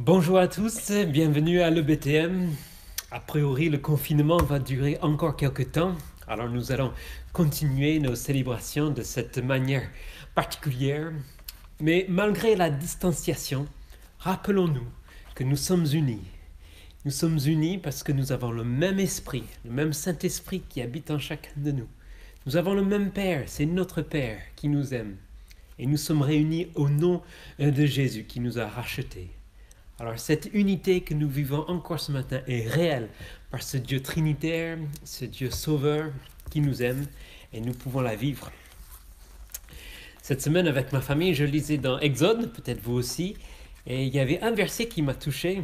Bonjour à tous, bienvenue à l'EBTM. A priori, le confinement va durer encore quelques temps, alors nous allons continuer nos célébrations de cette manière particulière. Mais malgré la distanciation, rappelons-nous que nous sommes unis. Nous sommes unis parce que nous avons le même esprit, le même Saint-Esprit qui habite en chacun de nous. Nous avons le même Père, c'est notre Père qui nous aime. Et nous sommes réunis au nom de Jésus qui nous a rachetés. Alors cette unité que nous vivons encore ce matin est réelle par ce Dieu trinitaire, ce Dieu sauveur qui nous aime et nous pouvons la vivre. Cette semaine avec ma famille, je lisais dans Exode, peut-être vous aussi, et il y avait un verset qui m'a touché.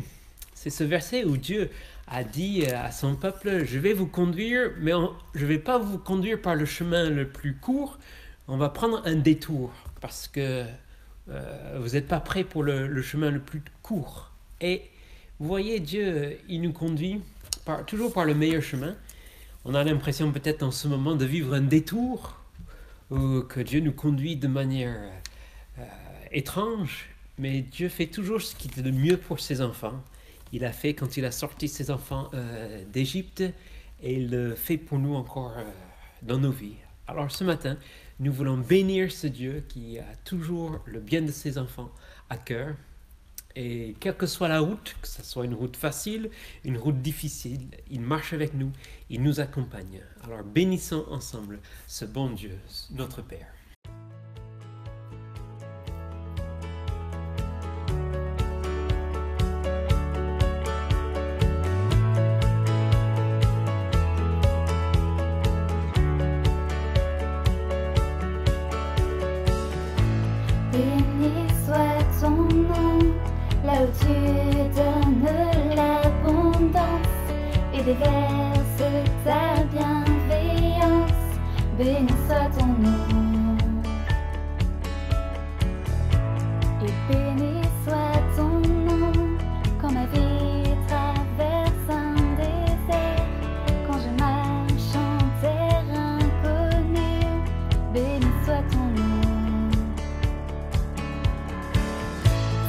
C'est ce verset où Dieu a dit à son peuple, je vais vous conduire, mais je ne vais pas vous conduire par le chemin le plus court, on va prendre un détour parce que vous n'êtes pas prêts pour le chemin le plus court. Et vous voyez, Dieu, il nous conduit toujours par le meilleur chemin. On a l'impression peut-être en ce moment de vivre un détour, ou que Dieu nous conduit de manière étrange, mais Dieu fait toujours ce qui est le mieux pour ses enfants. Il a fait quand il a sorti ses enfants d'Égypte, et il le fait pour nous encore dans nos vies. Alors ce matin, nous voulons bénir ce Dieu qui a toujours le bien de ses enfants à cœur. Et quelle que soit la route, que ce soit une route facile, une route difficile, il marche avec nous, il nous accompagne. Alors bénissons ensemble ce bon Dieu, notre Père. Béni soit ton nom, là où tu donnes l'abondance et déverses ta bienveillance. Béni soit ton nom, et béni soit ton nom, quand ma vie traverse un désert, quand je marche en terre inconnue. Béni soit ton nom.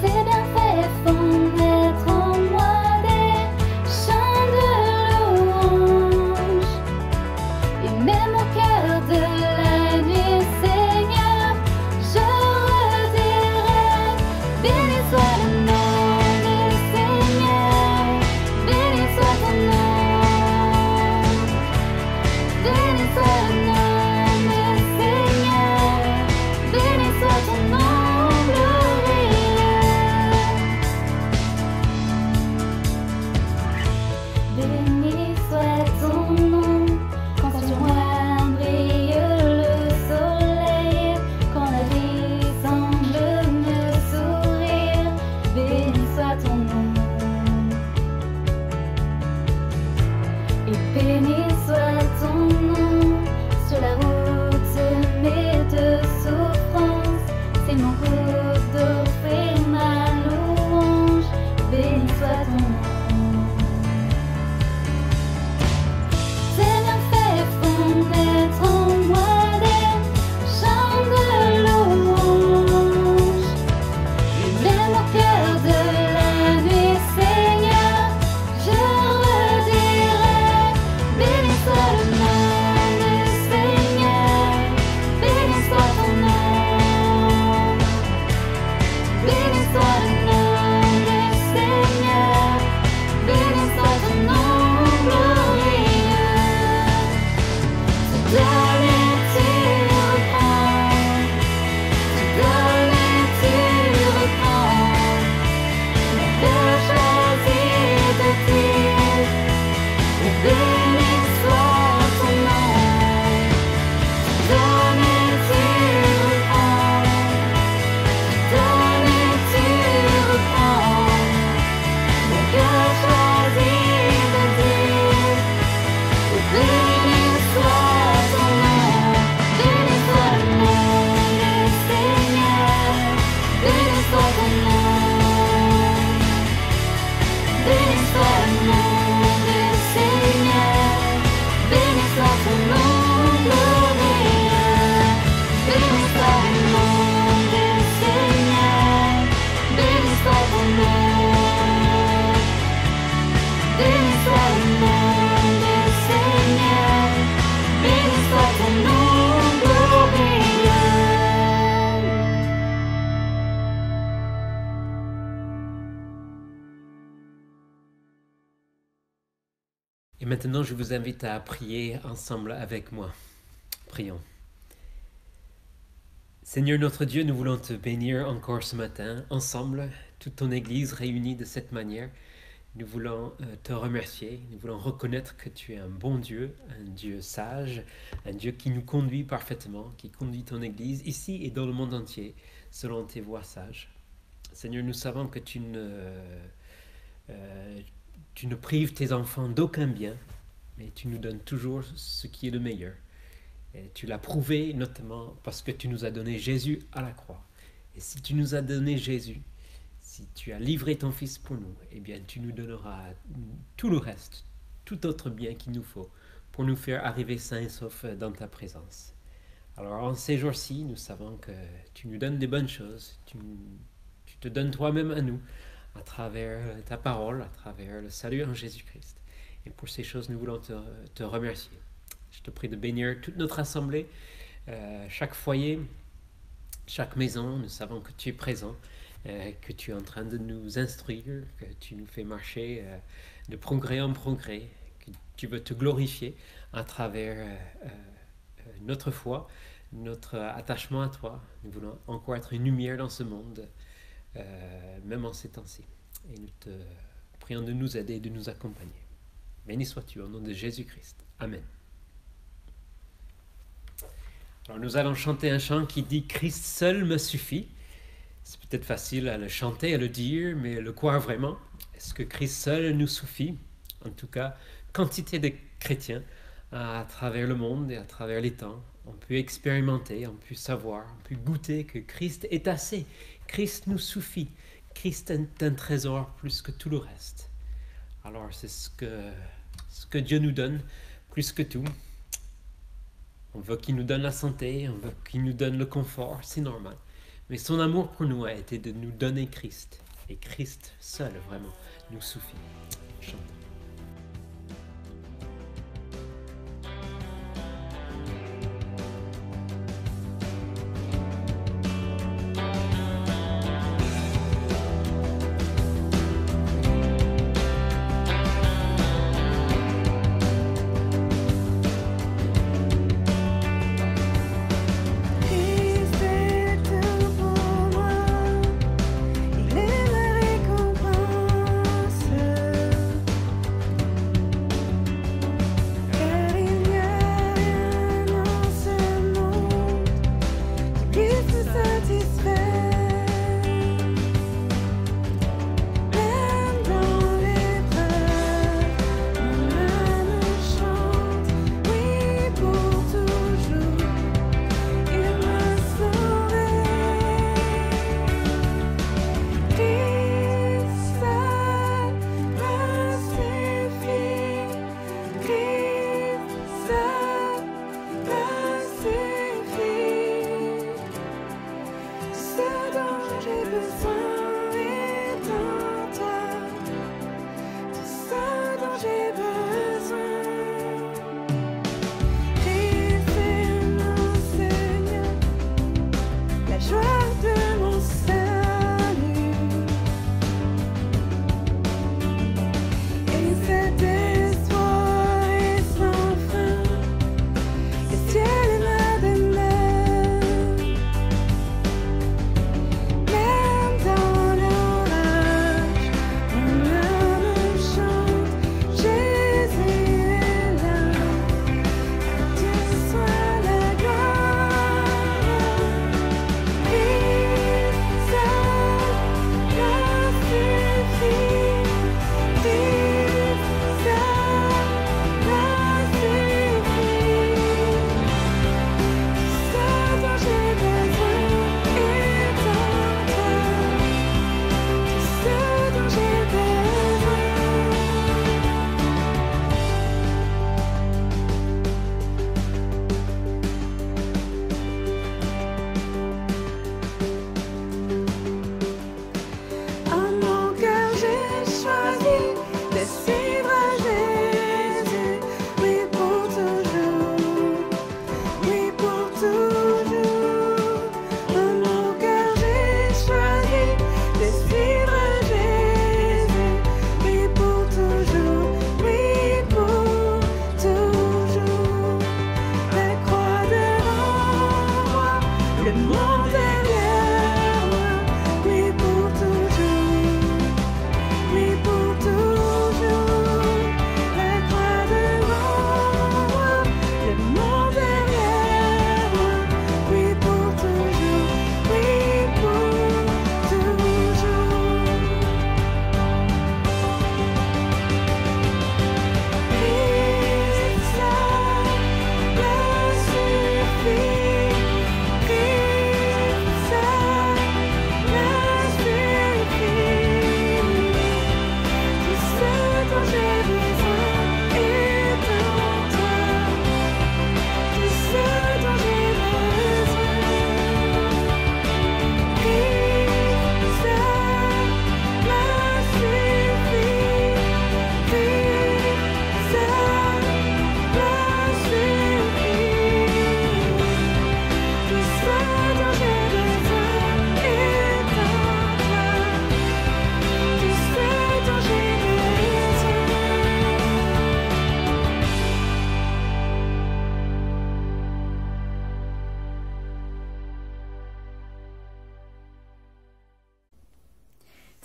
Tes bienfaits font naître en moi des chants de maintenant, je vous invite à prier ensemble avec moi. Prions. Seigneur notre Dieu, nous voulons te bénir encore ce matin, ensemble, toute ton Église réunie de cette manière. Nous voulons te remercier, nous voulons reconnaître que tu es un bon Dieu, un Dieu sage, un Dieu qui nous conduit parfaitement, qui conduit ton Église ici et dans le monde entier, selon tes voies sages. Seigneur, nous savons que tu ne prives tes enfants d'aucun bien, mais tu nous donnes toujours ce qui est le meilleur. Et tu l'as prouvé notamment parce que tu nous as donné Jésus à la croix. Et si tu nous as donné Jésus, si tu as livré ton Fils pour nous, eh bien tu nous donneras tout le reste, tout autre bien qu'il nous faut pour nous faire arriver sains et saufs dans ta présence. Alors en ces jours-ci, nous savons que tu nous donnes des bonnes choses, tu te donnes toi-même à nous à travers ta parole, à travers le salut en Jésus-Christ. Et pour ces choses, nous voulons te remercier. Je te prie de bénir toute notre assemblée, chaque foyer, chaque maison. Nous savons que tu es présent, que tu es en train de nous instruire, que tu nous fais marcher de progrès en progrès, que tu veux te glorifier à travers notre foi, notre attachement à toi. Nous voulons encore être une lumière dans ce monde, même en ces temps-ci. Et nous te prions de nous aider et de nous accompagner. Béni sois-tu au nom de Jésus-Christ. Amen. Alors nous allons chanter un chant qui dit « Christ seul me suffit ». C'est peut-être facile à le chanter, à le dire, mais le croire vraiment. Est-ce que Christ seul nous suffit? En tout cas, quantité de chrétiens à travers le monde et à travers les temps ont pu expérimenter, ont pu savoir, ont pu goûter que Christ est assez. Christ nous suffit. Christ est un trésor plus que tout le reste. Alors c'est ce que Dieu nous donne plus que tout. On veut qu'il nous donne la santé, on veut qu'il nous donne le confort, c'est normal. Mais son amour pour nous a été de nous donner Christ. Et Christ seul, vraiment, nous suffit. Chantons. Il est ma récompense.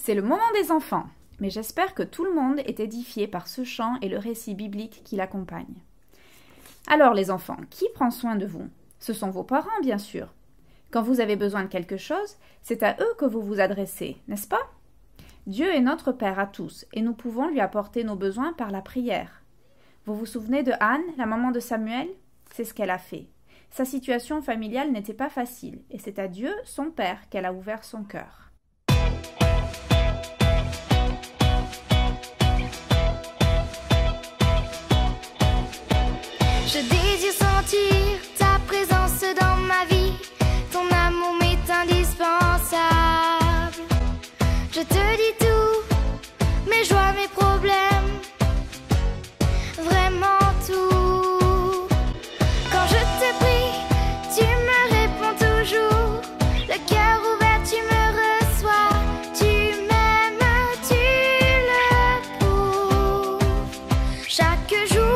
C'est le moment des enfants, mais j'espère que tout le monde est édifié par ce chant et le récit biblique qui l'accompagne. Alors les enfants, qui prend soin de vous? Ce sont vos parents, bien sûr. Quand vous avez besoin de quelque chose, c'est à eux que vous vous adressez, n'est-ce pas? Dieu est notre Père à tous, et nous pouvons lui apporter nos besoins par la prière. Vous vous souvenez de Anne, la maman de Samuel? C'est ce qu'elle a fait. Sa situation familiale n'était pas facile, et c'est à Dieu, son Père, qu'elle a ouvert son cœur. Je désire sentir ta présence dans ma vie. Ton amour m'est indispensable. Je te dis tout, mes joies, mes problèmes, vraiment tout. Quand je te prie, tu me réponds toujours. Le cœur ouvert, tu me reçois. Tu m'aimes, tu le prouves. Chaque jour.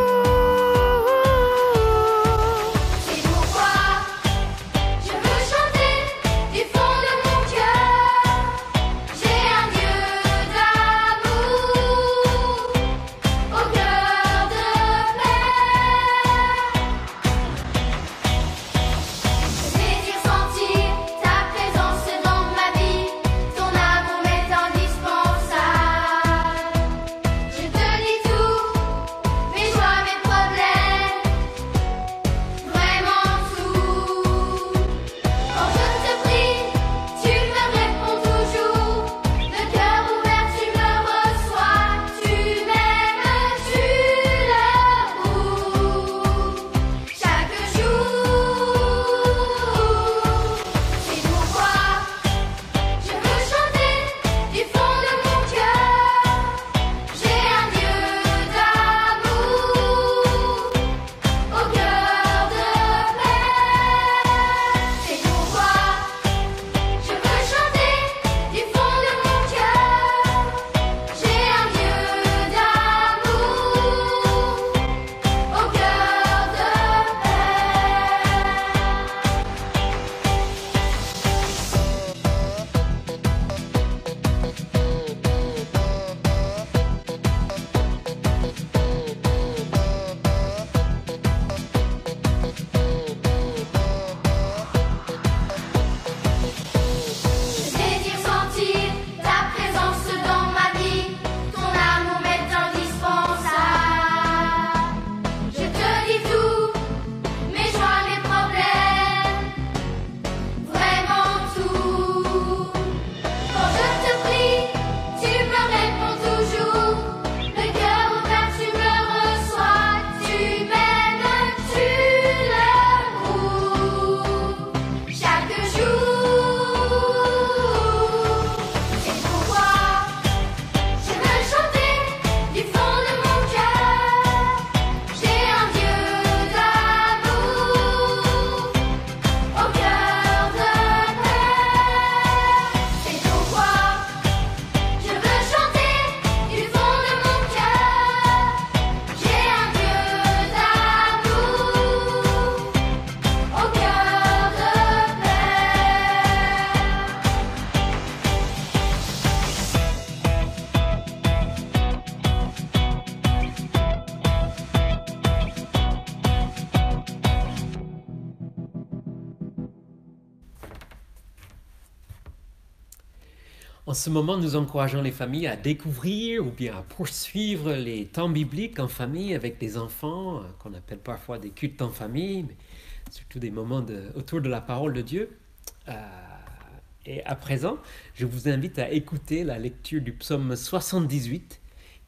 En ce moment, nous encourageons les familles à découvrir ou bien à poursuivre les temps bibliques en famille avec des enfants, qu'on appelle parfois des cultes en famille, mais surtout des moments autour de la parole de Dieu. Et à présent, je vous invite à écouter la lecture du psaume 78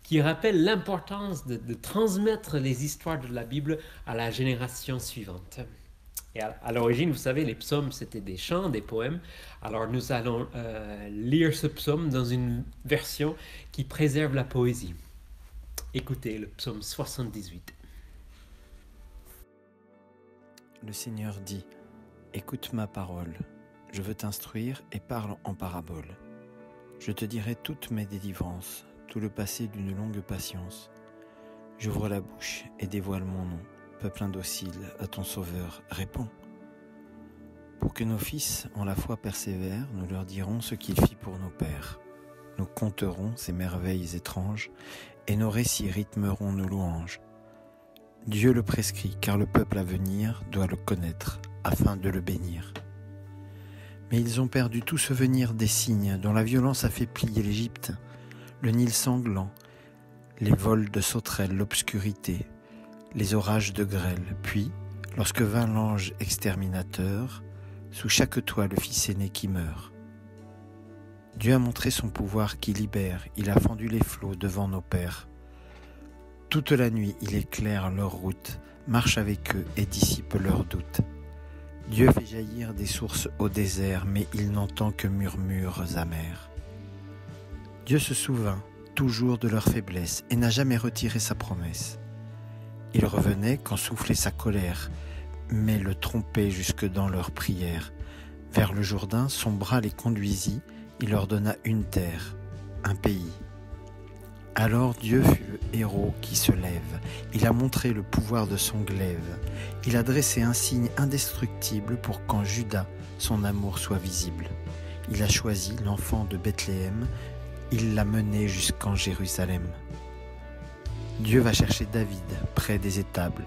qui rappelle l'importance de transmettre les histoires de la Bible à la génération suivante. Et à l'origine, vous savez, les psaumes, c'était des chants, des poèmes. Alors nous allons lire ce psaume dans une version qui préserve la poésie. Écoutez le psaume 78. Le Seigneur dit : écoute ma parole, je veux t'instruire et parle en parabole. Je te dirai toutes mes délivrances, tout le passé d'une longue patience. J'ouvre la bouche et dévoile mon nom. Peuple indocile, à ton Sauveur, réponds. Pour que nos fils en la foi persévèrent, nous leur dirons ce qu'il fit pour nos pères. nous conterons ces merveilles étranges, et nos récits rythmeront nos louanges. Dieu le prescrit, car le peuple à venir doit le connaître, afin de le bénir. Mais ils ont perdu tout souvenir des signes dont la violence a fait plier l'Égypte, le Nil sanglant, les vols de sauterelles, l'obscurité, les orages de grêle. Puis, lorsque vint l'ange exterminateur, sous chaque toit le fils aîné qui meurt. Dieu a montré son pouvoir qui libère, il a fendu les flots devant nos pères. Toute la nuit, il éclaire leur route, marche avec eux et dissipe leurs doutes. Dieu fait jaillir des sources au désert, mais il n'entend que murmures amers. Dieu se souvint toujours de leur faiblesse et n'a jamais retiré sa promesse. Il revenait quand soufflait sa colère, mais le trompait jusque dans leurs prières. Vers le Jourdain, son bras les conduisit, il leur donna une terre, un pays. Alors Dieu fut le héros qui se lève, il a montré le pouvoir de son glaive, il a dressé un signe indestructible pour qu'en Juda son amour soit visible. Il a choisi l'enfant de Bethléem, il l'a mené jusqu'en Jérusalem. Dieu va chercher David près des étables,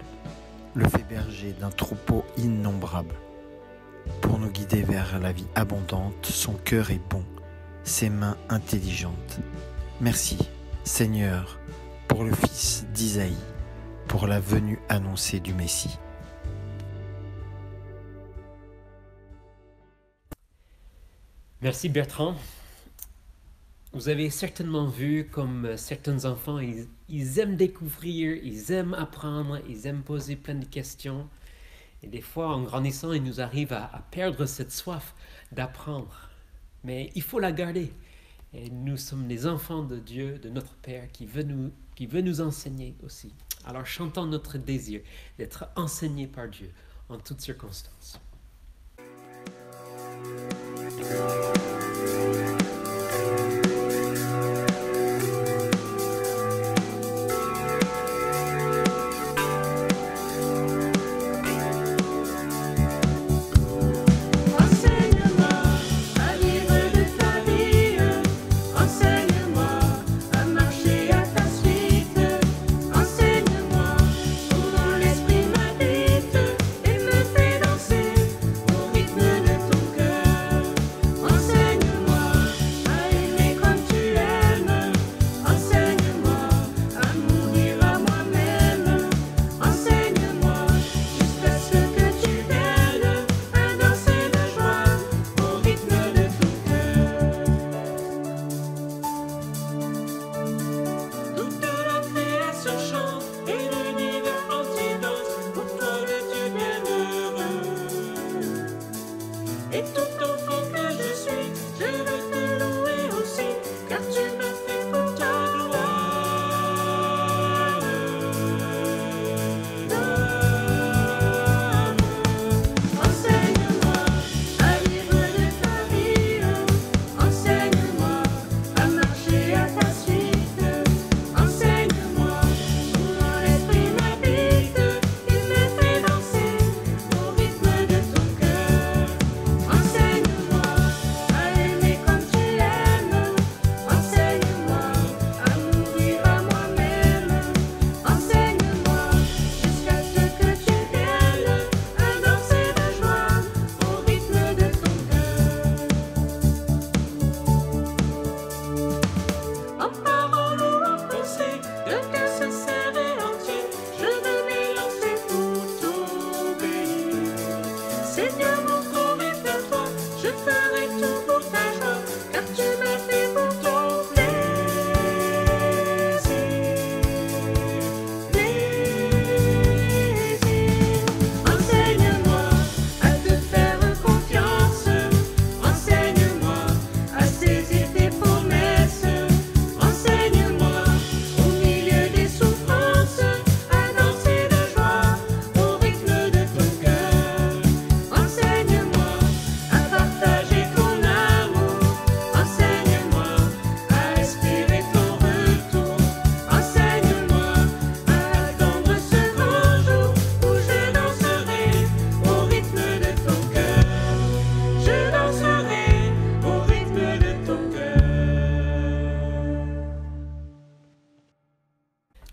le fait berger d'un troupeau innombrable. Pour nous guider vers la vie abondante, son cœur est bon, ses mains intelligentes. Merci, Seigneur, pour le fils d'Isaïe, pour la venue annoncée du Messie. Merci Bertrand. Vous avez certainement vu comme certains enfants, ils aiment découvrir, ils aiment apprendre, ils aiment poser plein de questions. Et des fois, en grandissant, il nous arrive à perdre cette soif d'apprendre. Mais il faut la garder. Et nous sommes les enfants de Dieu, de notre Père, qui veut nous enseigner aussi. Alors chantons notre désir d'être enseignés par Dieu en toutes circonstances. Enseigne-moi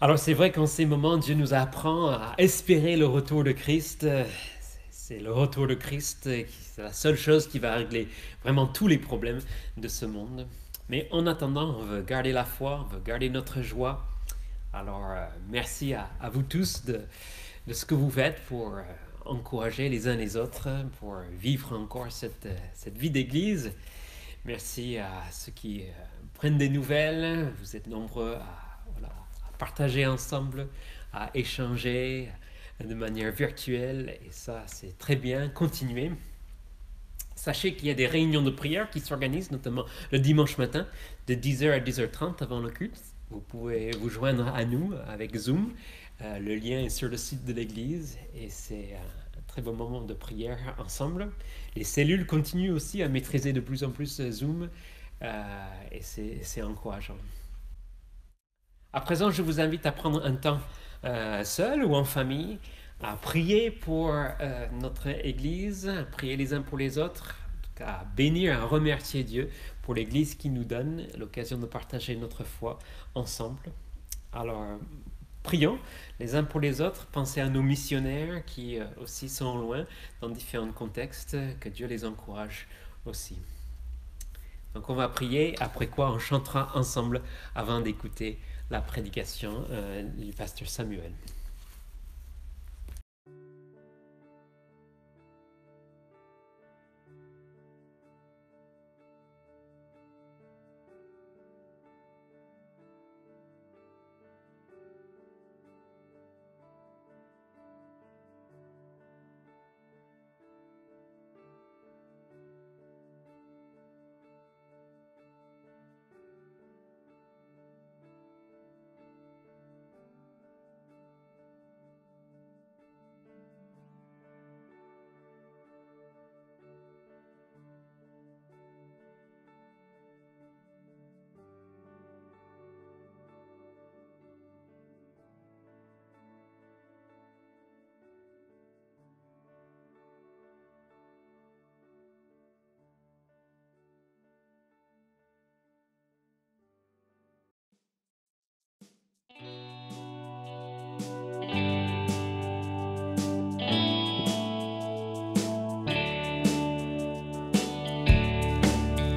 Alors c'est vrai qu'en ces moments, Dieu nous apprend à espérer le retour de Christ. C'est le retour de Christ, c'est la seule chose qui va régler vraiment tous les problèmes de ce monde. Mais en attendant, on veut garder la foi, on veut garder notre joie. Alors merci à vous tous de ce que vous faites pour encourager les uns les autres, pour vivre encore cette vie d'église. Merci à ceux qui prennent des nouvelles. Vous êtes nombreux à partager ensemble, à échanger de manière virtuelle, et ça c'est très bien. Continuez. Sachez qu'il y a des réunions de prière qui s'organisent, notamment le dimanche matin de 10h à 10h30 avant le culte. Vous pouvez vous joindre à nous avec Zoom. Le lien est sur le site de l'église et c'est un très bon moment de prière ensemble. Les cellules continuent aussi à maîtriser de plus en plus Zoom et c'est encourageant. À présent, je vous invite à prendre un temps seul ou en famille, à prier pour notre Église, à prier les uns pour les autres, à bénir, à remercier Dieu pour l'Église qui nous donne l'occasion de partager notre foi ensemble. Alors, prions les uns pour les autres, pensez à nos missionnaires qui aussi sont loin dans différents contextes, que Dieu les encourage aussi. Donc on va prier, après quoi on chantera ensemble avant d'écouter la prédication du pasteur Samuel.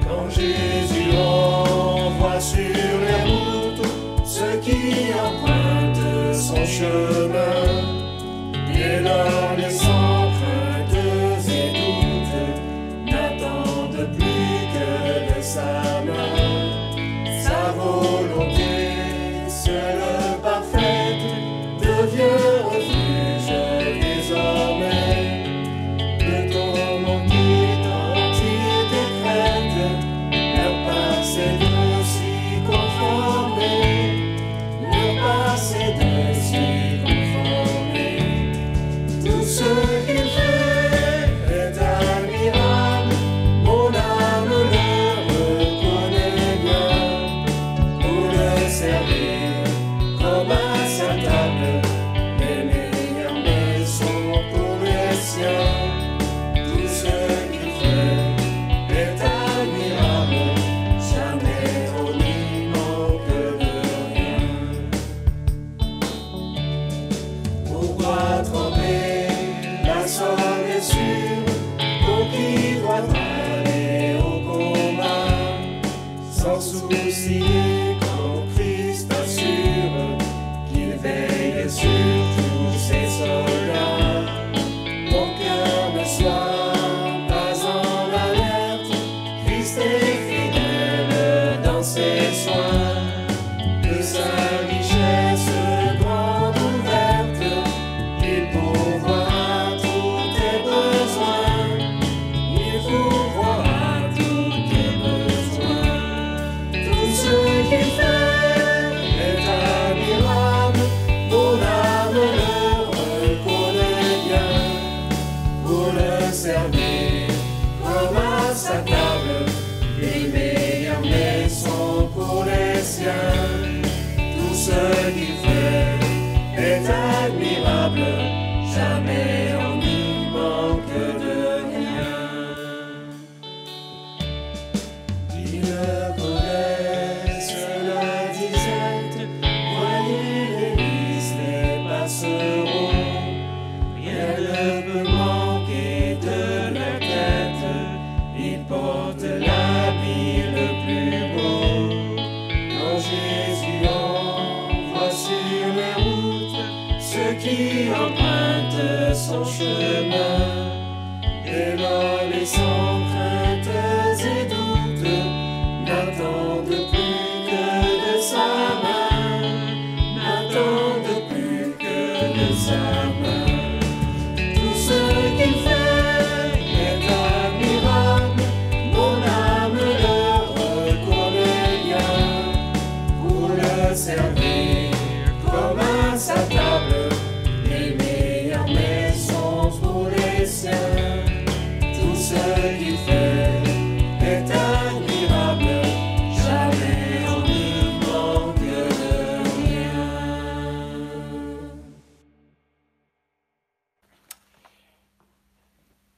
Quand Jésus envoie sur les routes ceux qui empruntent son chemin, dès lors les sans craintes et doutes n'attendent plus que de sa main. Sa volonté, seule parfaite, devient refuge désormais. Peut-on manquer d'antique crainte, leur passé de s'y conformer, leur passé de s'y conformer. Tout ce qu'il fait est admirable, mon âme le reconnaît bien. Pour le servir comme à sa table, les meilleurs mets sont pour les siens. Tout ce qu'il fait est admirable, jamais on n'y manque de rien. Pourquoi tremper, la somme est sûre, pour qui doit aller au combat, sans soucier quand Christ assure qu'il veille sur tous ses soldats. Mon cœur ne soit pas en alerte, Christ est fidèle dans ses soins. De sa richesse grande ouverte, il pourvoit à tous tes besoins. Il pourvoit à tous tes besoins. Tout ce qu'il fait est admirable, mon âme le reconnaît bien. Pour le servir comme à sa table, les meilleurs mets sont pour les son chemin. Et là, les sans craintes et doutes n'attendent plus que de sa main, n'attendent plus que de sa main. Tout ce qu'il fait est admirable, mon âme le reconnaît bien. Pour le servir comme à sa table, les meilleurs mets sont pour les siens. Tout ce qu'il fait est admirable, jamais on ne manque de rien.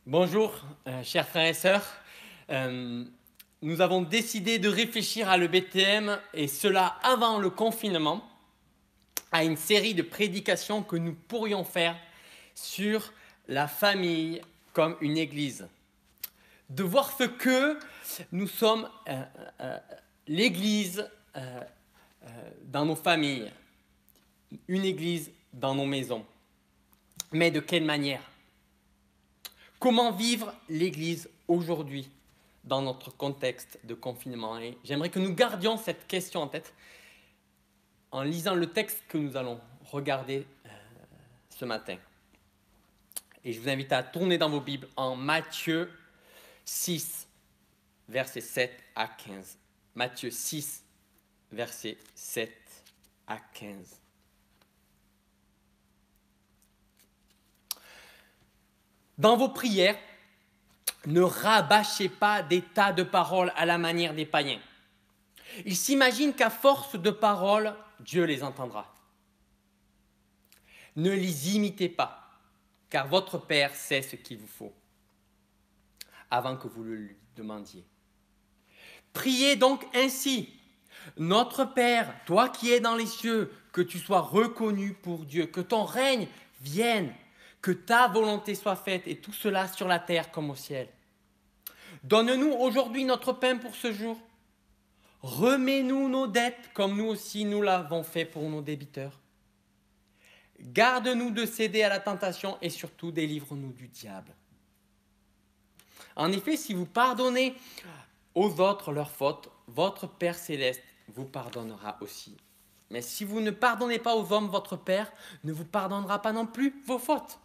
Bonjour, chers frères et sœurs. Nous avons décidé de réfléchir à l'EBTM, et cela avant le confinement, à une série de prédications que nous pourrions faire sur la famille comme une église. De voir ce que nous sommes l'église dans nos familles, une église dans nos maisons. Mais de quelle manière ? Comment vivre l'église aujourd'hui dans notre contexte de confinement ? Et j'aimerais que nous gardions cette question en tête en lisant le texte que nous allons regarder ce matin. Et je vous invite à tourner dans vos Bibles en Matthieu 6, versets 7 à 15. Matthieu 6, versets 7 à 15. Dans vos prières, ne rabâchez pas des tas de paroles à la manière des païens. Ils s'imaginent qu'à force de paroles, Dieu les entendra. Ne les imitez pas, car votre Père sait ce qu'il vous faut, avant que vous le lui demandiez. Priez donc ainsi. Notre Père, toi qui es dans les cieux, que tu sois reconnu pour Dieu, que ton règne vienne, que ta volonté soit faite, et tout cela sur la terre comme au ciel. Donne-nous aujourd'hui notre pain pour ce jour. Remets-nous nos dettes comme nous aussi nous l'avons fait pour nos débiteurs. Garde-nous de céder à la tentation et surtout délivre-nous du diable. En effet, si vous pardonnez aux autres leurs fautes, votre Père céleste vous pardonnera aussi. Mais si vous ne pardonnez pas aux hommes, votre Père ne vous pardonnera pas non plus vos fautes.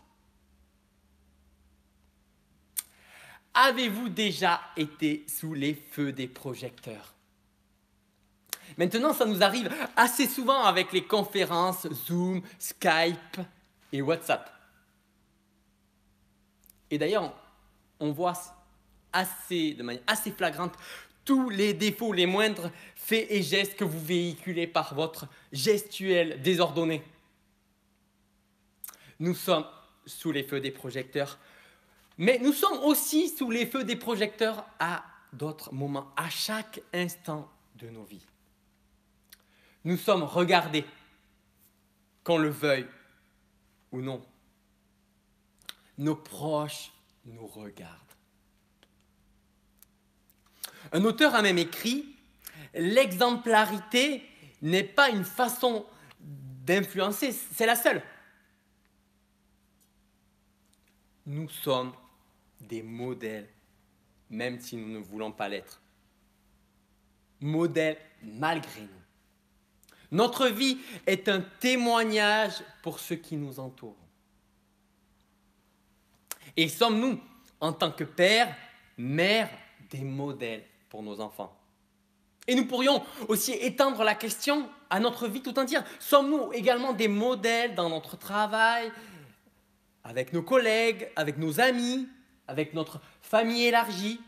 Avez-vous déjà été sous les feux des projecteurs ? Maintenant, ça nous arrive assez souvent avec les conférences Zoom, Skype et WhatsApp. Et d'ailleurs, on voit de manière assez flagrante tous les défauts, les moindres faits et gestes que vous véhiculez par votre gestuelle désordonné. Nous sommes sous les feux des projecteurs, mais nous sommes aussi sous les feux des projecteurs à d'autres moments, à chaque instant de nos vies. Nous sommes regardés, qu'on le veuille ou non. Nos proches nous regardent. Un auteur a même écrit « L'exemplarité n'est pas une façon d'influencer, c'est la seule. » Nous sommes des modèles, même si nous ne voulons pas l'être. Modèles malgré nous. Notre vie est un témoignage pour ceux qui nous entourent. Et sommes-nous, en tant que pères, mères, des modèles pour nos enfants? Et nous pourrions aussi étendre la question à notre vie tout entière. Sommes-nous également des modèles dans notre travail, avec nos collègues, avec nos amis, avec notre famille élargie?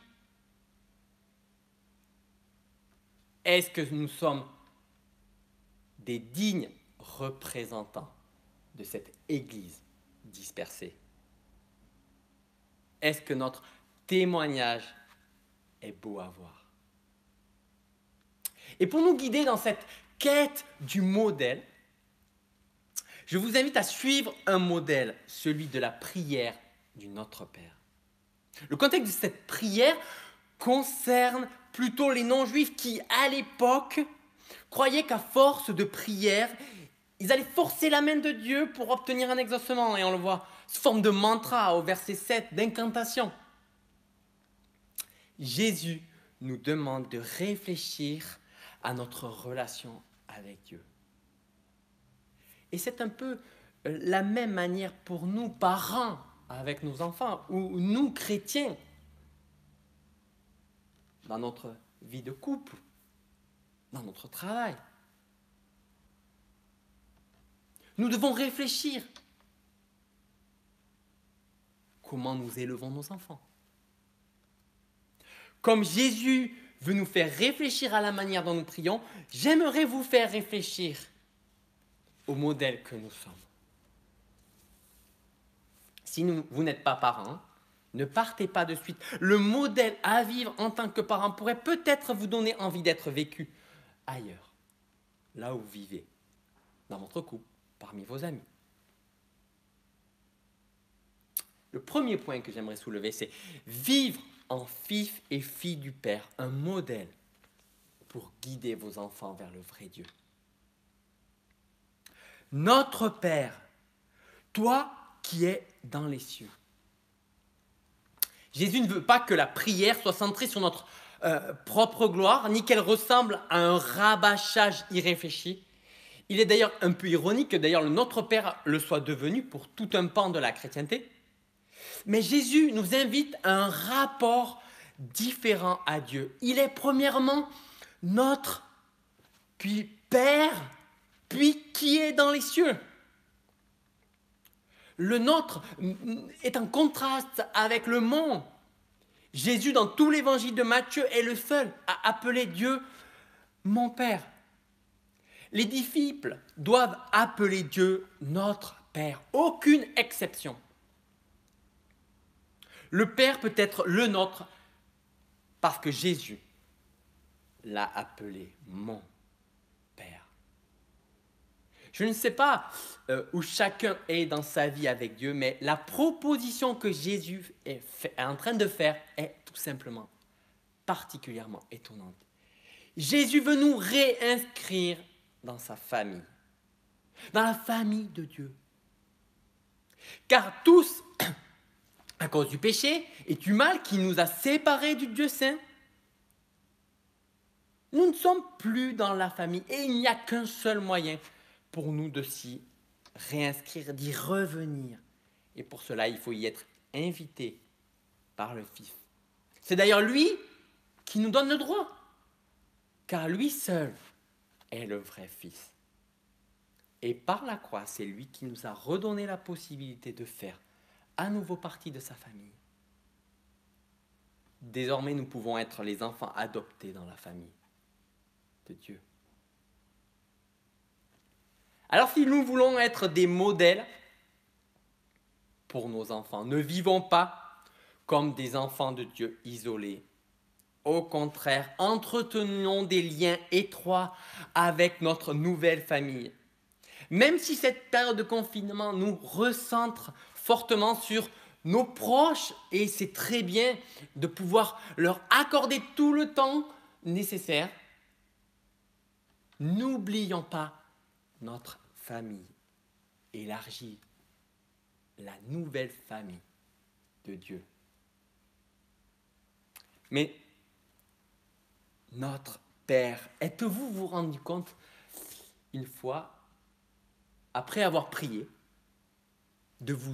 Est-ce que nous sommes des dignes représentants de cette Église dispersée? Est-ce que notre témoignage est beau à voir? Et pour nous guider dans cette quête du modèle, je vous invite à suivre un modèle, celui de la prière du Notre Père. Le contexte de cette prière concerne plutôt les non-juifs qui, à l'époque, croyaient qu'à force de prière, ils allaient forcer la main de Dieu pour obtenir un exaucement. Et on le voit sous forme de mantra au verset 7, d'incantation. Jésus nous demande de réfléchir à notre relation avec Dieu. Et c'est un peu la même manière pour nous, parents, avec nos enfants, ou nous, chrétiens, dans notre vie de couple, dans notre travail. Nous devons réfléchir. Comment nous élevons nos enfants? Comme Jésus veut nous faire réfléchir à la manière dont nous prions, j'aimerais vous faire réfléchir au modèle que nous sommes. Si vous n'êtes pas parent, ne partez pas de suite. Le modèle à vivre en tant que parent pourrait peut-être vous donner envie d'être vécu ailleurs, là où vous vivez, dans votre couple, parmi vos amis. Le premier point que j'aimerais soulever, c'est vivre en fils et filles du Père, un modèle pour guider vos enfants vers le vrai Dieu. Notre Père, toi qui es dans les cieux. Jésus ne veut pas que la prière soit centrée sur notre propre gloire, ni qu'elle ressemble à un rabâchage irréfléchi. Il est d'ailleurs un peu ironique que d'ailleurs notre Père le soit devenu pour tout un pan de la chrétienté. Mais Jésus nous invite à un rapport différent à Dieu. Il est premièrement notre, puis Père, puis qui est dans les cieux. Le nôtre est en contraste avec le mon. Jésus, dans tout l'évangile de Matthieu, est le seul à appeler Dieu mon Père. Les disciples doivent appeler Dieu notre Père. Aucune exception. Le Père peut être le nôtre parce que Jésus l'a appelé mon Père. Je ne sais pas où chacun est dans sa vie avec Dieu, mais la proposition que Jésus est en train de faire est tout simplement particulièrement étonnante. Jésus veut nous réinscrire dans sa famille, dans la famille de Dieu. Car tous, à cause du péché et du mal qui nous a séparés du Dieu saint, nous ne sommes plus dans la famille et il n'y a qu'un seul moyen pour nous de s'y réinscrire, d'y revenir. Et pour cela, il faut y être invité par le Fils. C'est d'ailleurs lui qui nous donne le droit, car lui seul est le vrai Fils. Et par la croix, c'est lui qui nous a redonné la possibilité de faire à nouveau partie de sa famille. Désormais, nous pouvons être les enfants adoptés dans la famille de Dieu. Alors, si nous voulons être des modèles pour nos enfants, ne vivons pas comme des enfants de Dieu isolés. Au contraire, entretenons des liens étroits avec notre nouvelle famille. Même si cette période de confinement nous recentre fortement sur nos proches, et c'est très bien de pouvoir leur accorder tout le temps nécessaire, n'oublions pas notre famille élargie, la nouvelle famille de Dieu. Mais notre Père, êtes-vous vous rendu compte une fois, après avoir prié, de vous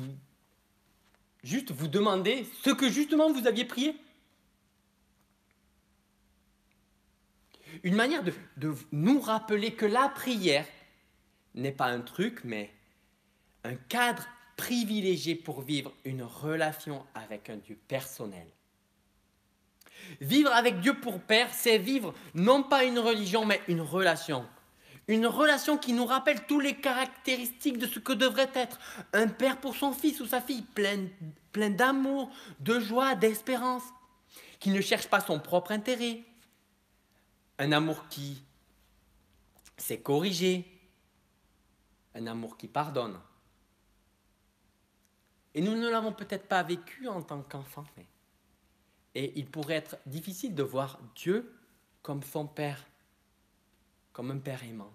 demander ce que justement vous aviez prié? Une manière de nous rappeler que la prière n'est pas un truc, mais un cadre privilégié pour vivre une relation avec un Dieu personnel. Vivre avec Dieu pour Père, c'est vivre non pas une religion, mais une relation. Une relation qui nous rappelle toutes les caractéristiques de ce que devrait être un père pour son fils ou sa fille, plein d'amour, de joie, d'espérance, qui ne cherche pas son propre intérêt. Un amour qui sait corriger, un amour qui pardonne. Et nous ne l'avons peut-être pas vécu en tant qu'enfants, et il pourrait être difficile de voir Dieu comme son Père, comme un Père aimant.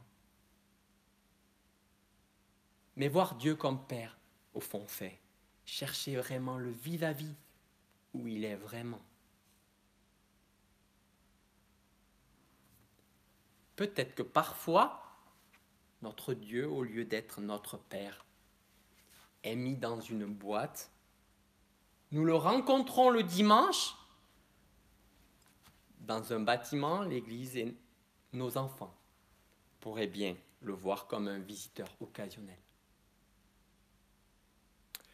Mais voir Dieu comme Père, au fond, c'est chercher vraiment le vis-à-vis où il est vraiment. Peut-être que parfois, notre Dieu, au lieu d'être notre Père, est mis dans une boîte. Nous le rencontrons le dimanche dans un bâtiment, l'église, et nos enfants pourraient bien le voir comme un visiteur occasionnel.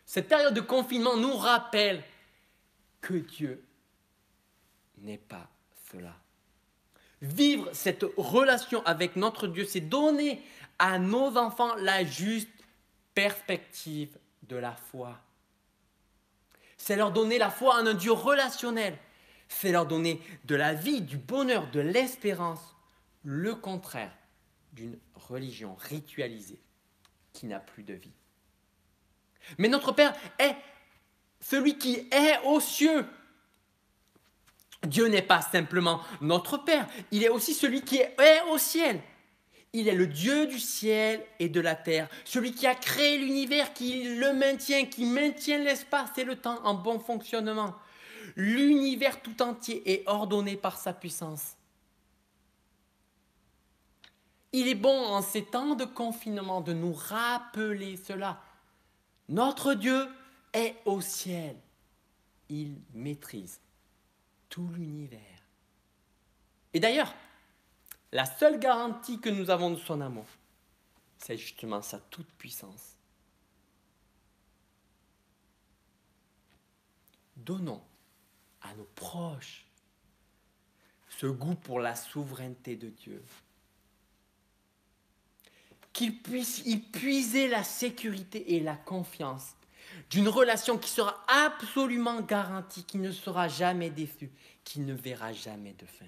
Cette période de confinement nous rappelle que Dieu n'est pas cela. Vivre cette relation avec notre Dieu, c'est donner à nos enfants la juste perspective de la foi. C'est leur donner la foi en un Dieu relationnel. C'est leur donner de la vie, du bonheur, de l'espérance. Le contraire d'une religion ritualisée qui n'a plus de vie. Mais notre Père est celui qui est aux cieux. Dieu n'est pas simplement notre Père, il est aussi celui qui est au ciel. Il est le Dieu du ciel et de la terre, celui qui a créé l'univers, qui le maintient, qui maintient l'espace et le temps en bon fonctionnement. L'univers tout entier est ordonné par sa puissance. Il est bon en ces temps de confinement de nous rappeler cela. Notre Dieu est au ciel. Il maîtrise tout l'univers. Et d'ailleurs, la seule garantie que nous avons de son amour, c'est justement sa toute-puissance. Donnons à nos proches ce goût pour la souveraineté de Dieu. Qu'ils puissent y puiser la sécurité et la confiance d'une relation qui sera absolument garantie, qui ne sera jamais déçue, qui ne verra jamais de fin.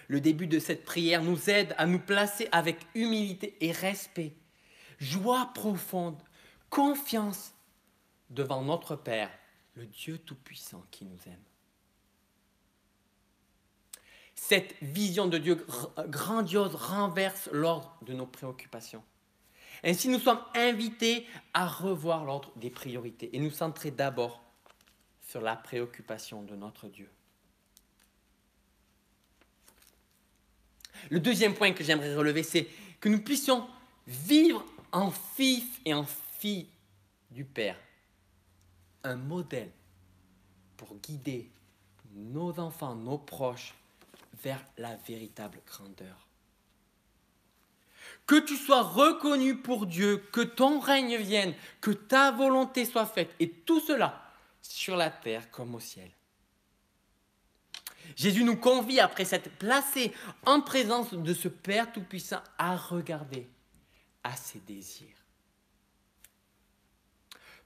Le début de cette prière nous aide à nous placer avec humilité et respect, joie profonde, confiance devant notre Père, le Dieu Tout-Puissant qui nous aime. Cette vision de Dieu grandiose renverse l'ordre de nos préoccupations. Ainsi, nous sommes invités à revoir l'ordre des priorités et nous centrer d'abord sur la préoccupation de notre Dieu. Le deuxième point que j'aimerais relever, c'est que nous puissions vivre en fils et en filles du Père. Un modèle pour guider nos enfants, nos proches, vers la véritable grandeur. Que tu sois reconnu pour Dieu, que ton règne vienne, que ta volonté soit faite, et tout cela sur la terre comme au ciel. Jésus nous convie, après s'être placé en présence de ce Père Tout-Puissant, à regarder à ses désirs.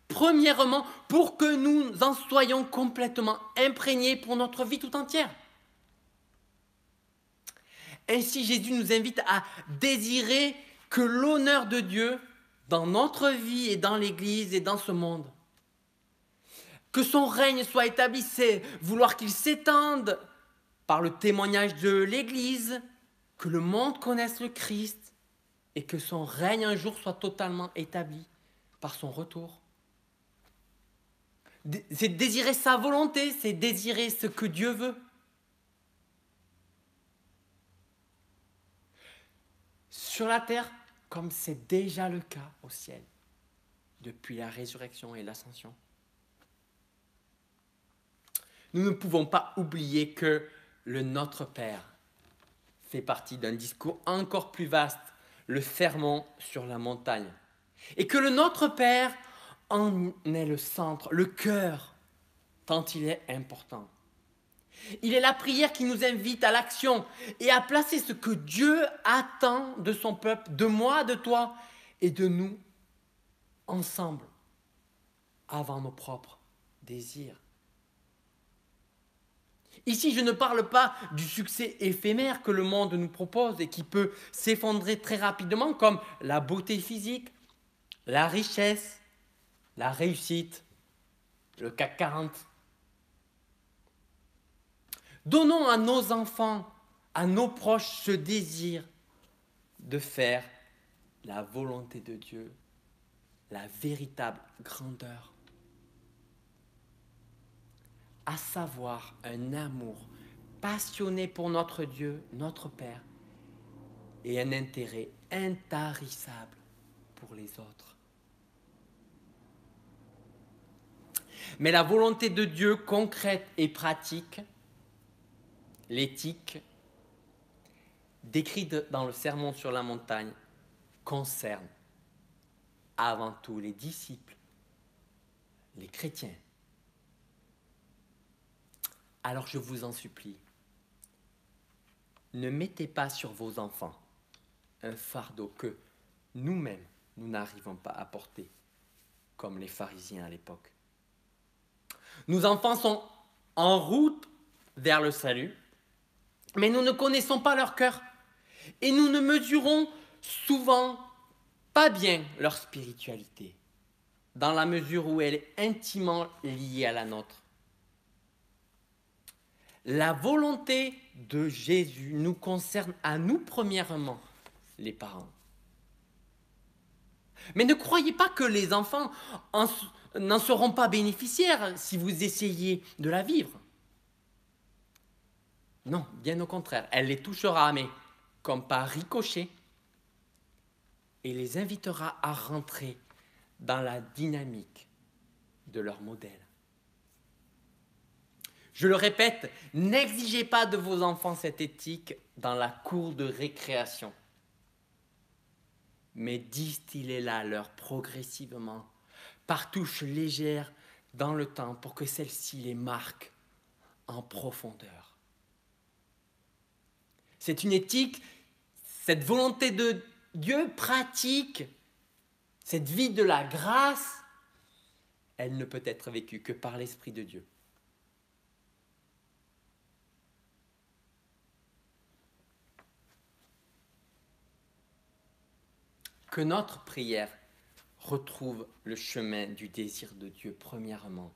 Premièrement, pour que nous en soyons complètement imprégnés pour notre vie tout entière. Ainsi, Jésus nous invite à désirer que l'honneur de Dieu dans notre vie et dans l'Église et dans ce monde, que son règne soit établi, c'est vouloir qu'il s'étende par le témoignage de l'Église, que le monde connaisse le Christ et que son règne un jour soit totalement établi par son retour. C'est désirer sa volonté, c'est désirer ce que Dieu veut. Sur la terre, comme c'est déjà le cas au ciel, depuis la résurrection et l'ascension. Nous ne pouvons pas oublier que le Notre Père fait partie d'un discours encore plus vaste, le sermon sur la montagne. Et que le Notre Père en est le centre, le cœur, tant il est important. Il est la prière qui nous invite à l'action et à placer ce que Dieu attend de son peuple, de moi, de toi et de nous, ensemble, avant nos propres désirs. Ici, je ne parle pas du succès éphémère que le monde nous propose et qui peut s'effondrer très rapidement, comme la beauté physique, la richesse, la réussite, le CAC 40. Donnons à nos enfants, à nos proches, ce désir de faire la volonté de Dieu la véritable grandeur, à savoir un amour passionné pour notre Dieu, notre Père, et un intérêt intarissable pour les autres. Mais la volonté de Dieu concrète et pratique, l'éthique, décrite dans le Sermon sur la montagne, concerne avant tout les disciples, les chrétiens. Alors je vous en supplie, ne mettez pas sur vos enfants un fardeau que nous-mêmes, nous n'arrivons pas à porter, comme les pharisiens à l'époque. Nos enfants sont en route vers le salut, mais nous ne connaissons pas leur cœur et nous ne mesurons souvent pas bien leur spiritualité, dans la mesure où elle est intimement liée à la nôtre. La volonté de Jésus nous concerne à nous premièrement, les parents. Mais ne croyez pas que les enfants n'en seront pas bénéficiaires si vous essayez de la vivre. Non, bien au contraire, elle les touchera, mais comme par ricochet, et les invitera à rentrer dans la dynamique de leur modèle. Je le répète, n'exigez pas de vos enfants cette éthique dans la cour de récréation, mais distillez-la leur progressivement, par touches légères dans le temps, pour que celle-ci les marque en profondeur. C'est une éthique, cette volonté de Dieu pratique, cette vie de la grâce, elle ne peut être vécue que par l'Esprit de Dieu. Que notre prière retrouve le chemin du désir de Dieu premièrement,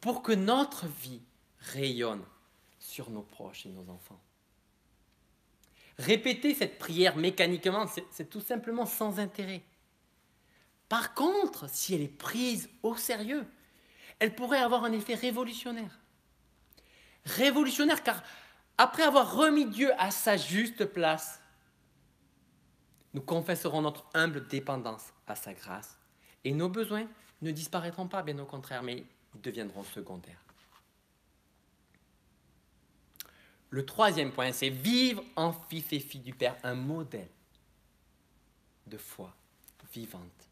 pour que notre vie rayonne sur nos proches et nos enfants. Répéter cette prière mécaniquement, c'est tout simplement sans intérêt. Par contre, si elle est prise au sérieux, elle pourrait avoir un effet révolutionnaire. Révolutionnaire car après avoir remis Dieu à sa juste place, nous confesserons notre humble dépendance à sa grâce et nos besoins ne disparaîtront pas, bien au contraire, mais ils deviendront secondaires. Le troisième point, c'est vivre en fils et filles du Père, un modèle de foi vivante.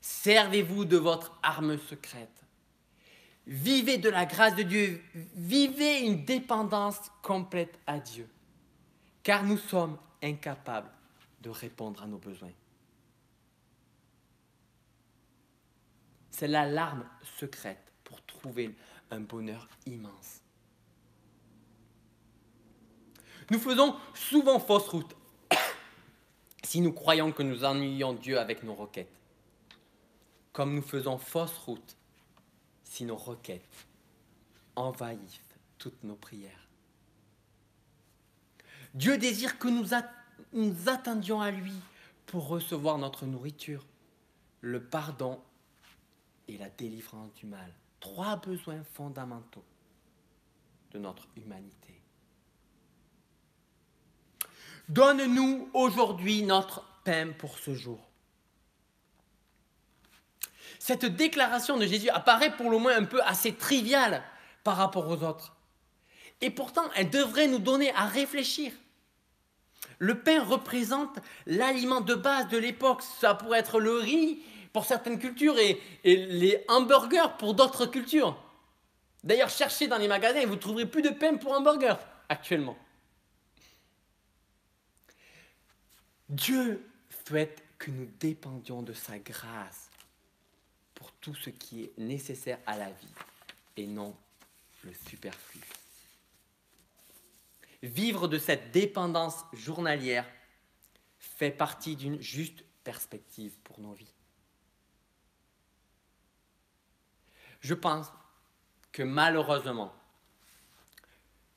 Servez-vous de votre arme secrète. Vivez de la grâce de Dieu. Vivez une dépendance complète à Dieu. Car nous sommes incapables de répondre à nos besoins. C'est là l'arme secrète pour trouver un bonheur immense. Nous faisons souvent fausse route si nous croyons que nous ennuyons Dieu avec nos requêtes, comme nous faisons fausse route si nos requêtes envahissent toutes nos prières. Dieu désire que nous attendions à lui pour recevoir notre nourriture, le pardon et la délivrance du mal. 3 besoins fondamentaux de notre humanité. Donne-nous aujourd'hui notre pain pour ce jour. Cette déclaration de Jésus apparaît pour le moins un peu assez triviale par rapport aux autres. Et pourtant, elle devrait nous donner à réfléchir. Le pain représente l'aliment de base de l'époque. Ça pourrait être le riz pour certaines cultures et les hamburgers pour d'autres cultures. D'ailleurs, cherchez dans les magasins et vous ne trouverez plus de pain pour hamburgers actuellement. Dieu souhaite que nous dépendions de sa grâce pour tout ce qui est nécessaire à la vie et non le superflu. Vivre de cette dépendance journalière fait partie d'une juste perspective pour nos vies. Je pense que malheureusement,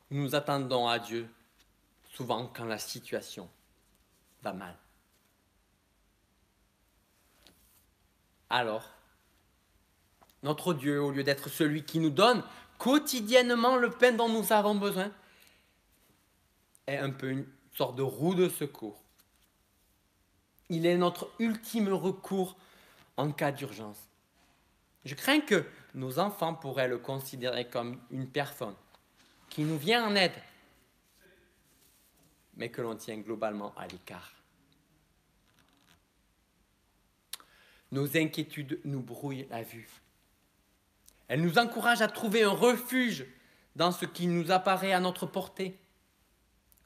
nous attendons à Dieu souvent quand la situation va mal. Alors, notre Dieu, au lieu d'être celui qui nous donne quotidiennement le pain dont nous avons besoin, est un peu une sorte de roue de secours. Il est notre ultime recours en cas d'urgence. Je crains que nos enfants pourraient le considérer comme une personne qui nous vient en aide, mais que l'on tient globalement à l'écart. Nos inquiétudes nous brouillent la vue. Elles nous encouragent à trouver un refuge dans ce qui nous apparaît à notre portée,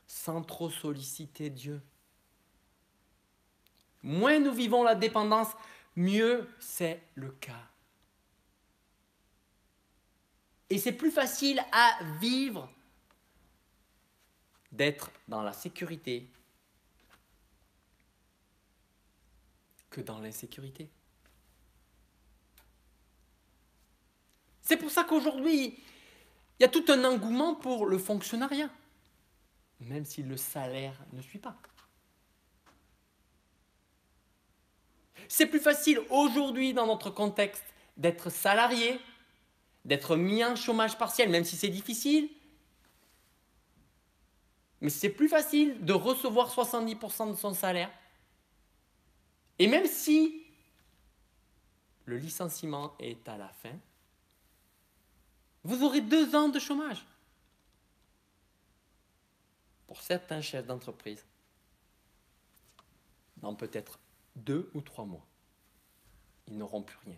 sans trop solliciter Dieu. Moins nous vivons la dépendance, mieux c'est le cas. Et c'est plus facile à vivre d'être dans la sécurité que dans l'insécurité. C'est pour ça qu'aujourd'hui, il y a tout un engouement pour le fonctionnariat, même si le salaire ne suit pas. C'est plus facile aujourd'hui dans notre contexte d'être salarié, d'être mis en chômage partiel, même si c'est difficile. Mais c'est plus facile de recevoir 70% de son salaire. Et même si le licenciement est à la fin, vous aurez 2 ans de chômage. Pour certains chefs d'entreprise, dans peut-être 2 ou 3 mois, ils n'auront plus rien.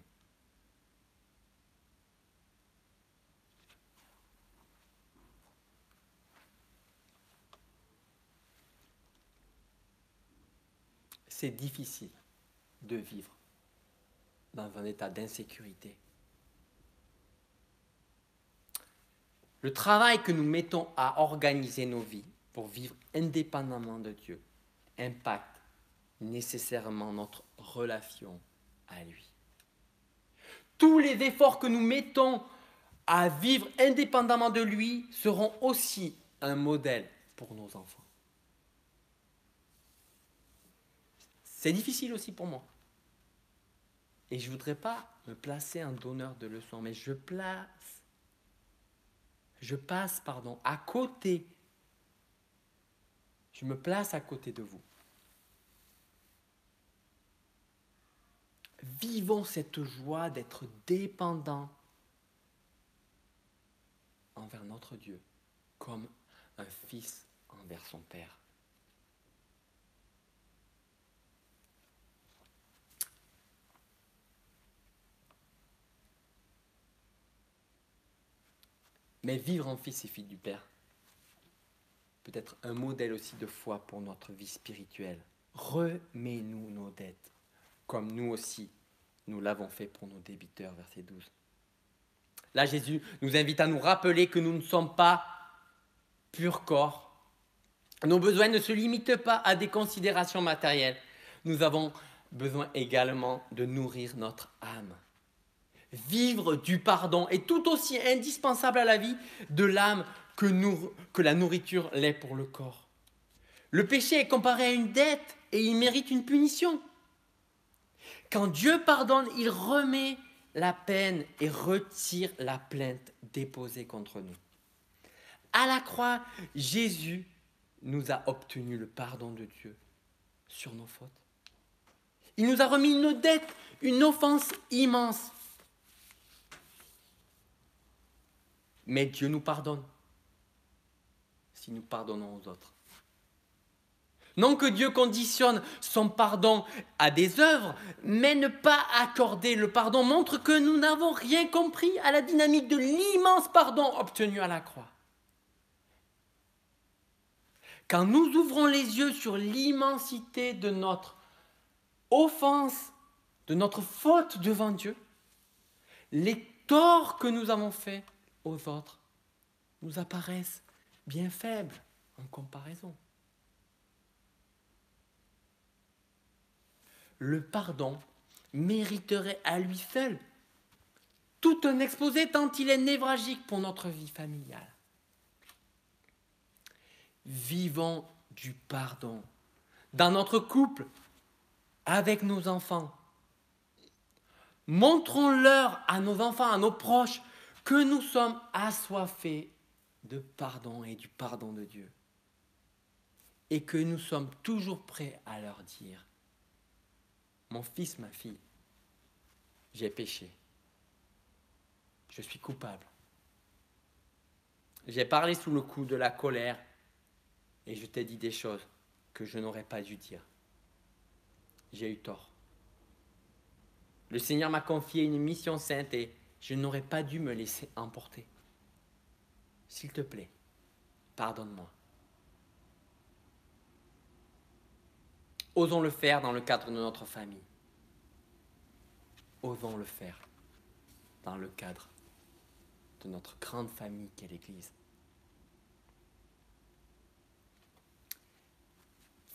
C'est difficile de vivre dans un état d'insécurité. Le travail que nous mettons à organiser nos vies pour vivre indépendamment de Dieu impacte nécessairement notre relation à lui. Tous les efforts que nous mettons à vivre indépendamment de lui seront aussi un modèle pour nos enfants. C'est difficile aussi pour moi. Et je ne voudrais pas me placer en donneur de leçons, mais je passe à côté. Je me place à côté de vous. Vivons cette joie d'être dépendants envers notre Dieu, comme un fils envers son Père. Mais vivre en fils et fille du Père peut être un modèle aussi de foi pour notre vie spirituelle. Remets-nous nos dettes, comme nous aussi, nous l'avons fait pour nos débiteurs, verset 12. Là, Jésus nous invite à nous rappeler que nous ne sommes pas pur corps. Nos besoins ne se limitent pas à des considérations matérielles. Nous avons besoin également de nourrir notre âme. Vivre du pardon est tout aussi indispensable à la vie de l'âme que la nourriture l'est pour le corps. Le péché est comparé à une dette et il mérite une punition. Quand Dieu pardonne, il remet la peine et retire la plainte déposée contre nous. À la croix, Jésus nous a obtenu le pardon de Dieu sur nos fautes. Il nous a remis une dette, une offense immense. Mais Dieu nous pardonne si nous pardonnons aux autres. Non que Dieu conditionne son pardon à des œuvres, mais ne pas accorder le pardon montre que nous n'avons rien compris à la dynamique de l'immense pardon obtenu à la croix. Quand nous ouvrons les yeux sur l'immensité de notre offense, de notre faute devant Dieu, les torts que nous avons faits aux autres nous apparaissent bien faibles en comparaison. Le pardon mériterait à lui seul tout un exposé tant il est névragique pour notre vie familiale. Vivons du pardon dans notre couple, avec nos enfants. Montrons-leur à nos enfants, à nos proches, que nous sommes assoiffés de pardon et du pardon de Dieu. Et que nous sommes toujours prêts à leur dire, mon fils, ma fille, j'ai péché. Je suis coupable. J'ai parlé sous le coup de la colère et je t'ai dit des choses que je n'aurais pas dû dire. J'ai eu tort. Le Seigneur m'a confié une mission sainte et je n'aurais pas dû me laisser emporter. S'il te plaît, pardonne-moi. Osons le faire dans le cadre de notre famille. Osons le faire dans le cadre de notre grande famille qu'est l'Église.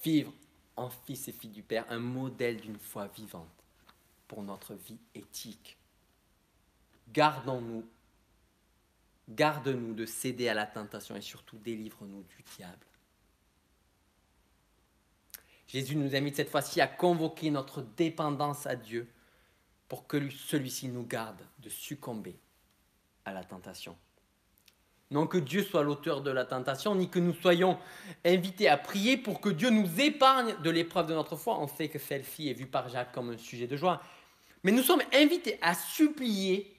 Vivre en fils et filles du Père, un modèle d'une foi vivante pour notre vie éthique. Garde-nous de céder à la tentation et surtout délivre-nous du diable. Jésus nous invite cette fois-ci à convoquer notre dépendance à Dieu pour que celui-ci nous garde de succomber à la tentation. Non que Dieu soit l'auteur de la tentation, ni que nous soyons invités à prier pour que Dieu nous épargne de l'épreuve de notre foi. On sait que celle-ci est vue par Jacques comme un sujet de joie. Mais nous sommes invités à supplier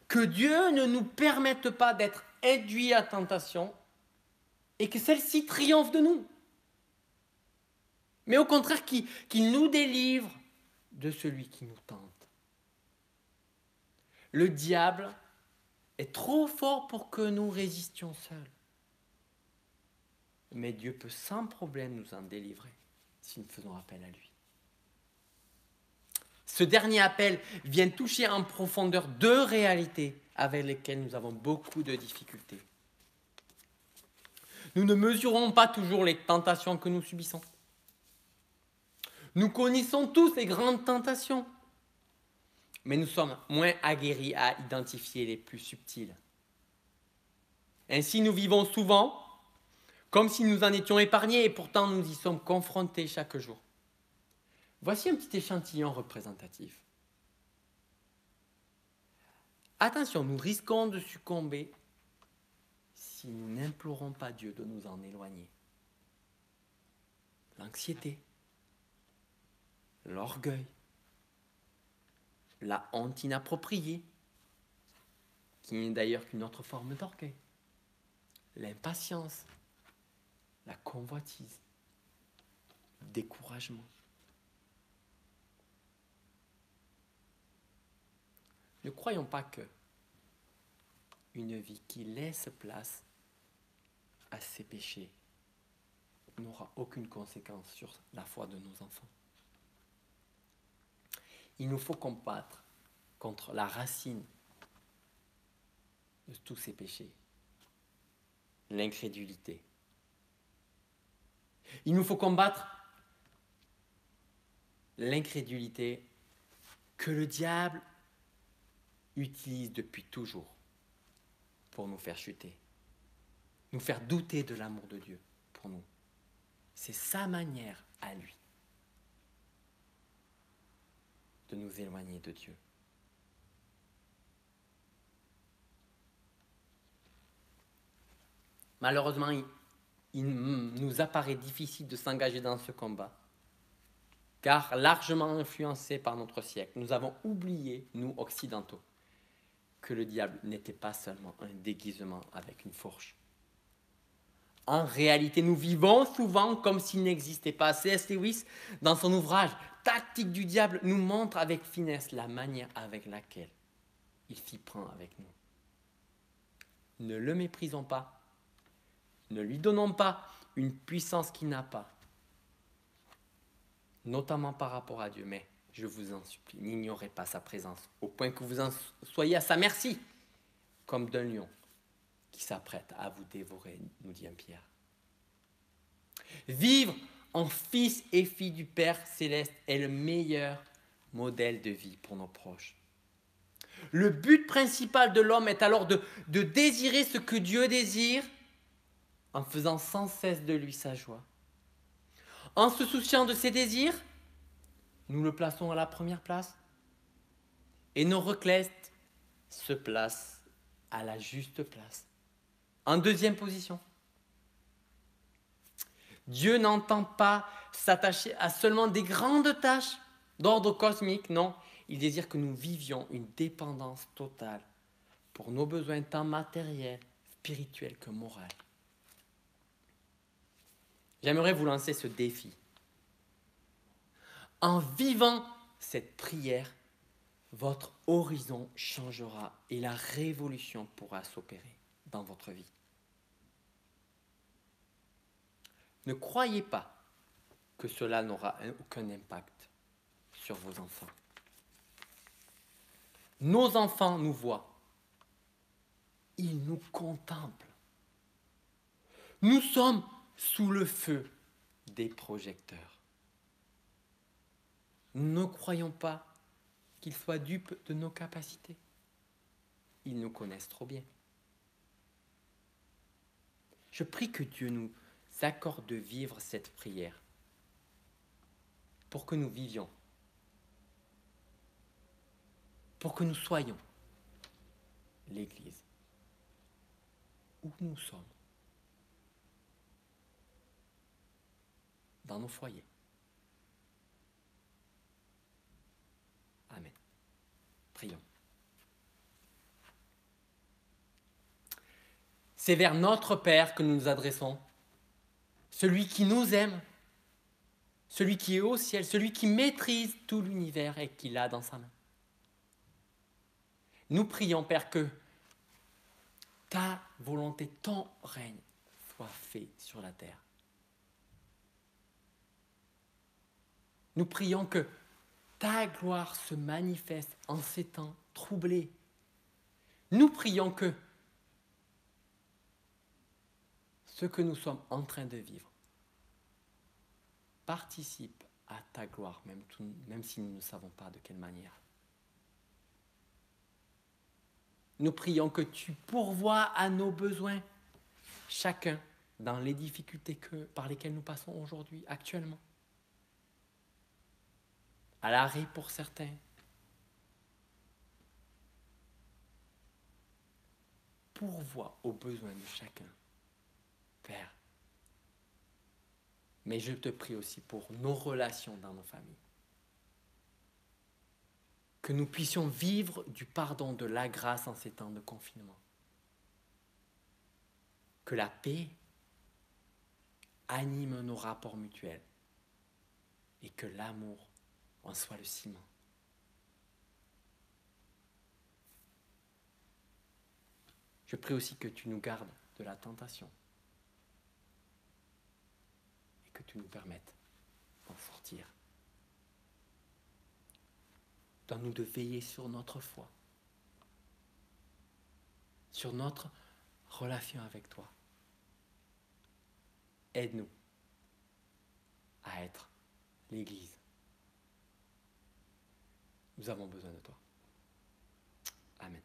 que Dieu ne nous permette pas d'être induits à tentation et que celle-ci triomphe de nous. Mais au contraire, qu'il nous délivre de celui qui nous tente. Le diable est trop fort pour que nous résistions seuls. Mais Dieu peut sans problème nous en délivrer si nous faisons appel à lui. Ce dernier appel vient toucher en profondeur deux réalités avec lesquelles nous avons beaucoup de difficultés. Nous ne mesurons pas toujours les tentations que nous subissons. Nous connaissons tous les grandes tentations, mais nous sommes moins aguerris à identifier les plus subtiles. Ainsi, nous vivons souvent comme si nous en étions épargnés et pourtant nous y sommes confrontés chaque jour. Voici un petit échantillon représentatif. Attention, nous risquons de succomber si nous n'implorons pas Dieu de nous en éloigner. L'anxiété, l'orgueil, la honte inappropriée, qui n'est d'ailleurs qu'une autre forme d'orgueil, l'impatience, la convoitise, le découragement. Ne croyons pas que une vie qui laisse place à ces péchés n'aura aucune conséquence sur la foi de nos enfants. Il nous faut combattre contre la racine de tous ces péchés, l'incrédulité. Il nous faut combattre l'incrédulité que le diable utilise depuis toujours pour nous faire chuter, nous faire douter de l'amour de Dieu pour nous. C'est sa manière à lui de nous éloigner de Dieu. Malheureusement, il nous apparaît difficile de s'engager dans ce combat, car largement influencés par notre siècle, nous avons oublié, nous occidentaux, que le diable n'était pas seulement un déguisement avec une fourche. En réalité, nous vivons souvent comme s'il n'existait pas. C.S. Lewis, dans son ouvrage « Tactique du diable », nous montre avec finesse la manière avec laquelle il s'y prend avec nous. Ne le méprisons pas. Ne lui donnons pas une puissance qu'il n'a pas, notamment par rapport à Dieu. Mais je vous en supplie, n'ignorez pas sa présence, au point que vous en soyez à sa merci, comme d'un lion qui s'apprête à vous dévorer, nous dit un Pierre. Vivre en fils et filles du Père céleste est le meilleur modèle de vie pour nos proches. Le but principal de l'homme est alors de désirer ce que Dieu désire, en faisant sans cesse de lui sa joie. En se souciant de ses désirs, nous le plaçons à la première place. Et nos requêtes se placent à la juste place. En deuxième position. Dieu n'entend pas s'attacher à seulement des grandes tâches d'ordre cosmique, non. Il désire que nous vivions une dépendance totale pour nos besoins tant matériels, spirituels que moraux. J'aimerais vous lancer ce défi. En vivant cette prière, votre horizon changera et la révolution pourra s'opérer dans votre vie. Ne croyez pas que cela n'aura aucun impact sur vos enfants. Nos enfants nous voient. Ils nous contemplent. Nous sommes sous le feu des projecteurs. Ne croyons pas qu'ils soient dupes de nos capacités. Ils nous connaissent trop bien. Je prie que Dieu nous accorde de vivre cette prière pour que nous vivions, pour que nous soyons l'Église où nous sommes, dans nos foyers. Amen. Prions. C'est vers notre Père que nous nous adressons, celui qui nous aime, celui qui est au ciel, celui qui maîtrise tout l'univers et qui l'a dans sa main. Nous prions, Père, que ta volonté, ton règne soit fait sur la terre. Nous prions que ta gloire se manifeste en ces temps troublés. Nous prions que ce que nous sommes en train de vivre participe à ta gloire, même si nous ne savons pas de quelle manière. Nous prions que tu pourvoies à nos besoins, chacun dans les difficultés par lesquelles nous passons aujourd'hui, actuellement. À l'arrêt pour certains. Pourvois aux besoins de chacun, Père. Mais je te prie aussi pour nos relations dans nos familles. Que nous puissions vivre du pardon, de la grâce en ces temps de confinement. Que la paix anime nos rapports mutuels et que l'amour en soit le ciment. Je prie aussi que tu nous gardes de la tentation et que tu nous permettes d'en sortir. Donne-nous de veiller sur notre foi, sur notre relation avec toi. Aide-nous à être l'Église. Nous avons besoin de toi. Amen.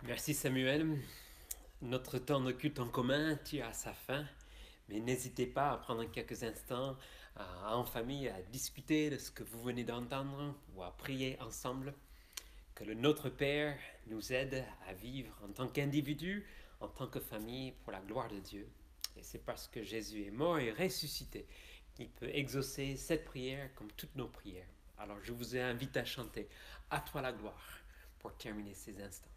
Merci Samuel. Notre temps de culte en commun tire à sa fin, mais n'hésitez pas à prendre quelques instants en famille à discuter de ce que vous venez d'entendre ou à prier ensemble. Que le Notre Père nous aide à vivre en tant qu'individu, en tant que famille, pour la gloire de Dieu. Et c'est parce que Jésus est mort et ressuscité qu'il peut exaucer cette prière comme toutes nos prières. Alors je vous invite à chanter « À toi la gloire » pour terminer ces instants.